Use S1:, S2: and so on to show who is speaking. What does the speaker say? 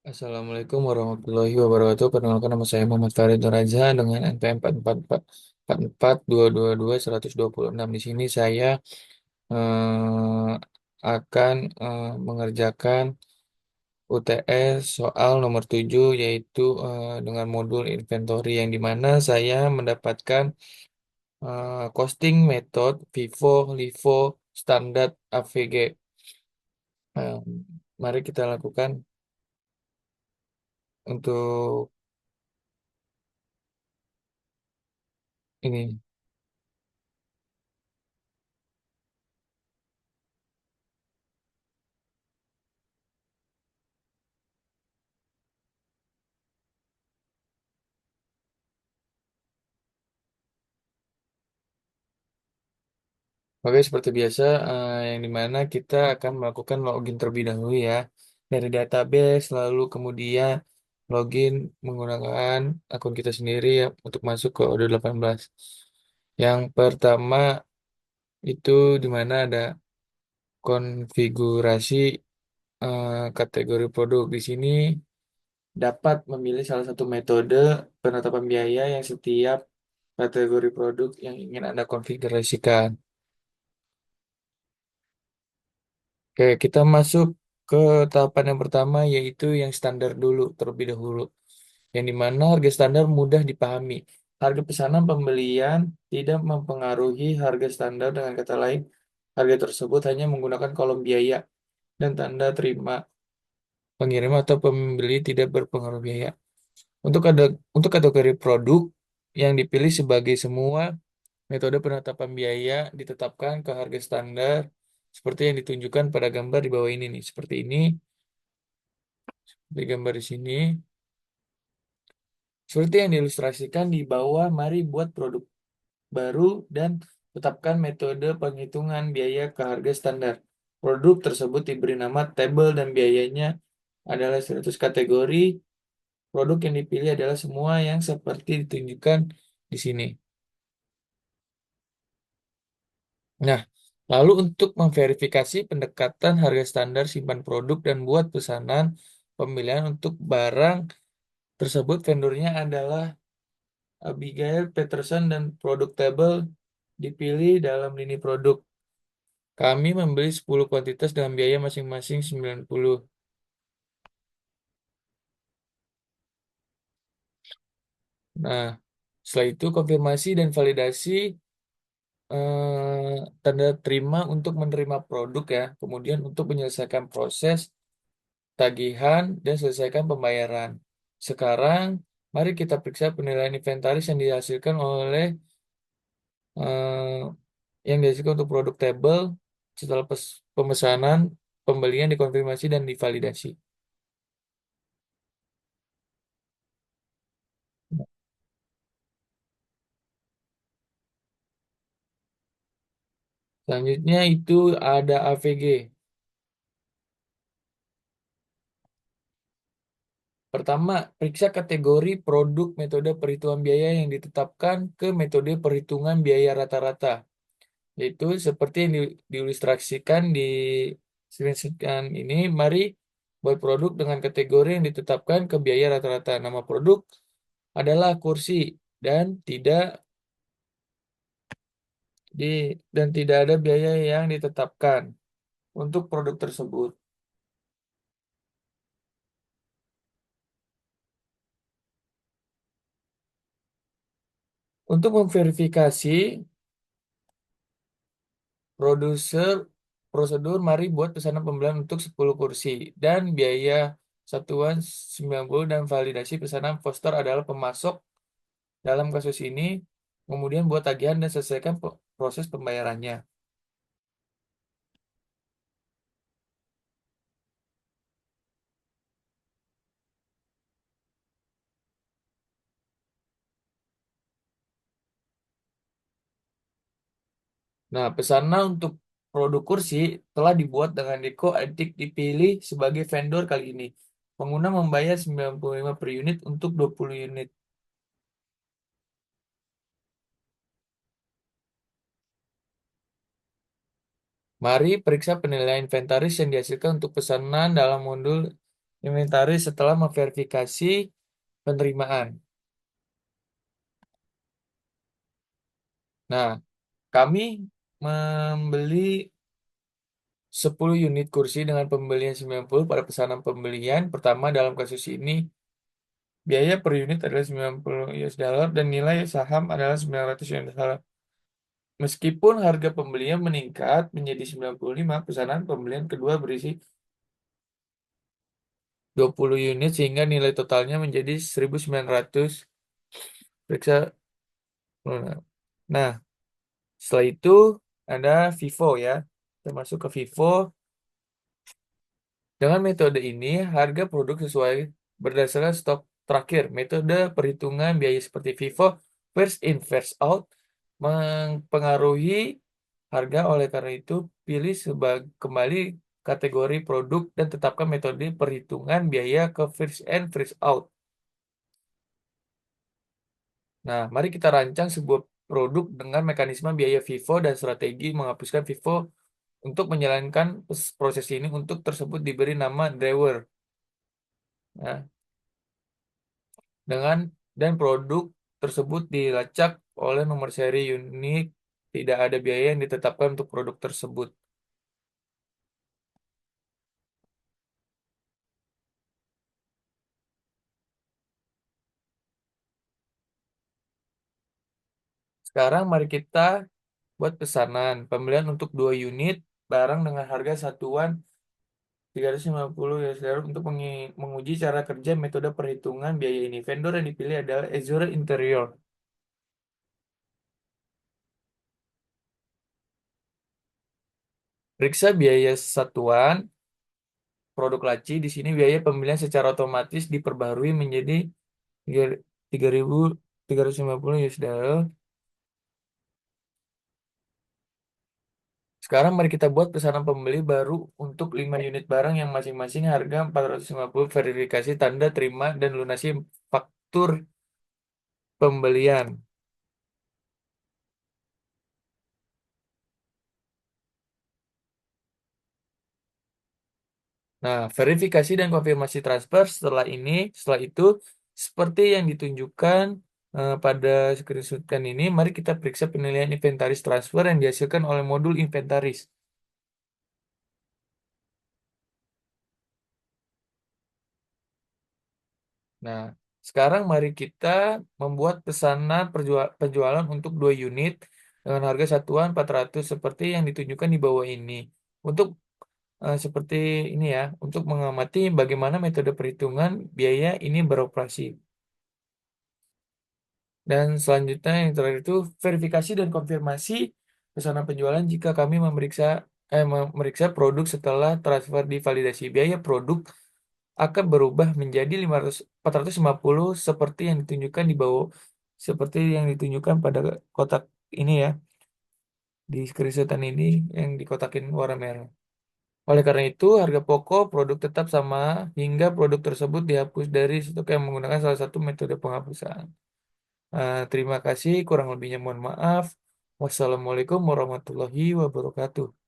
S1: Assalamualaikum warahmatullahi wabarakatuh. Perkenalkan nama saya Muhammad Farid Nuraja dengan NPM 44444222126. Di sini saya eh, akan mengerjakan UTS soal nomor 7 yaitu dengan modul inventory yang dimana saya mendapatkan costing method FIFO, LIFO, standar AVG. Eh, Mari kita lakukan untuk ini. Oke, seperti biasa, yang dimana kita akan melakukan login terlebih dahulu ya dari database, lalu kemudian login menggunakan akun kita sendiri ya, untuk masuk ke Odoo 18. Yang pertama itu dimana ada konfigurasi kategori produk. Di sini dapat memilih salah satu metode penetapan biaya yang setiap kategori produk yang ingin Anda konfigurasikan. Oke, kita masuk ke tahapan yang pertama yaitu yang standar dulu terlebih dahulu. Yang dimana harga standar mudah dipahami. Harga pesanan pembelian tidak mempengaruhi harga standar, dengan kata lain, harga tersebut hanya menggunakan kolom biaya dan tanda terima pengirim atau pembeli tidak berpengaruh biaya. Untuk kategori produk yang dipilih sebagai semua metode penetapan biaya ditetapkan ke harga standar seperti yang ditunjukkan pada gambar di bawah ini nih. Seperti ini di gambar di sini. Seperti yang diilustrasikan di bawah, mari buat produk baru dan tetapkan metode penghitungan biaya ke harga standar. Produk tersebut diberi nama tabel dan biayanya adalah 100 kategori. Produk yang dipilih adalah semua yang seperti ditunjukkan di sini. Nah, lalu untuk memverifikasi pendekatan harga standar simpan produk dan buat pesanan pemilihan untuk barang tersebut, vendornya adalah Abigail Peterson dan produk tabel dipilih dalam lini produk. Kami membeli 10 kuantitas dengan biaya masing-masing 90. Nah, setelah itu konfirmasi dan validasi tanda terima untuk menerima produk ya. Kemudian untuk menyelesaikan proses tagihan dan selesaikan pembayaran. Sekarang, mari kita periksa penilaian inventaris yang dihasilkan oleh eh, yang dihasilkan untuk produk tabel setelah pemesanan, pembelian dikonfirmasi dan divalidasi. Selanjutnya itu ada AVG. Pertama, periksa kategori produk metode perhitungan biaya yang ditetapkan ke metode perhitungan biaya rata-rata. Yaitu seperti yang diilustrasikan di screenshot ini, mari buat produk dengan kategori yang ditetapkan ke biaya rata-rata. Nama produk adalah kursi dan tidak di dan tidak ada biaya yang ditetapkan untuk produk tersebut. Untuk memverifikasi produser prosedur, mari buat pesanan pembelian untuk 10 kursi dan biaya satuan 90 dan validasi pesanan poster adalah pemasok dalam kasus ini. Kemudian buat tagihan dan selesaikan proses pembayarannya. Nah, pesanan untuk produk kursi telah dibuat dengan Deco Edik dipilih sebagai vendor kali ini. Pengguna membayar 95 per unit untuk 20 unit. Mari periksa penilaian inventaris yang dihasilkan untuk pesanan dalam modul inventaris setelah memverifikasi penerimaan. Nah, kami membeli 10 unit kursi dengan pembelian 90 pada pesanan pembelian pertama. Dalam kasus ini, biaya per unit adalah 90 US dollar dan nilai saham adalah 900 US dollar. Meskipun harga pembelian meningkat menjadi 95, pesanan pembelian kedua berisi 20 unit sehingga nilai totalnya menjadi 1.900. Periksa. Nah, setelah itu ada FIFO ya. Kita masuk ke FIFO. Dengan metode ini, harga produk sesuai berdasarkan stok terakhir. Metode perhitungan biaya seperti FIFO, first in, first out, mempengaruhi harga. Oleh karena itu, pilih kembali kategori produk dan tetapkan metode perhitungan biaya ke first in, first out. Nah, mari kita rancang sebuah produk dengan mekanisme biaya FIFO dan strategi menghapuskan FIFO. Untuk menjalankan proses ini, untuk tersebut diberi nama driver. Nah, dengan dan produk tersebut dilacak oleh nomor seri unik, tidak ada biaya yang ditetapkan untuk produk tersebut. Sekarang mari kita buat pesanan pembelian untuk 2 unit barang dengan harga satuan 350 US dollar untuk menguji cara kerja metode perhitungan biaya ini. Vendor yang dipilih adalah Azure Interior. Periksa biaya satuan produk laci. Di sini biaya pembelian secara otomatis diperbarui menjadi 3.350 US dollar. Sekarang mari kita buat pesanan pembeli baru untuk 5 unit barang yang masing-masing harga 450, verifikasi tanda terima dan lunasi faktur pembelian. Nah, verifikasi dan konfirmasi transfer setelah itu seperti yang ditunjukkan pada screenshotkan ini, mari kita periksa penilaian inventaris transfer yang dihasilkan oleh modul inventaris. Nah, sekarang mari kita membuat pesanan penjualan untuk 2 unit dengan harga satuan 400 seperti yang ditunjukkan di bawah ini. Untuk seperti ini ya, untuk mengamati bagaimana metode perhitungan biaya ini beroperasi. Dan selanjutnya yang terakhir itu verifikasi dan konfirmasi pesanan penjualan jika kami memeriksa produk setelah transfer divalidasi. Biaya produk akan berubah menjadi 450 seperti yang ditunjukkan pada kotak ini ya, di screenshotan ini yang dikotakin warna merah. Oleh karena itu, harga pokok produk tetap sama hingga produk tersebut dihapus dari stok yang menggunakan salah satu metode penghapusan. Terima kasih, kurang lebihnya mohon maaf. Wassalamualaikum warahmatullahi wabarakatuh.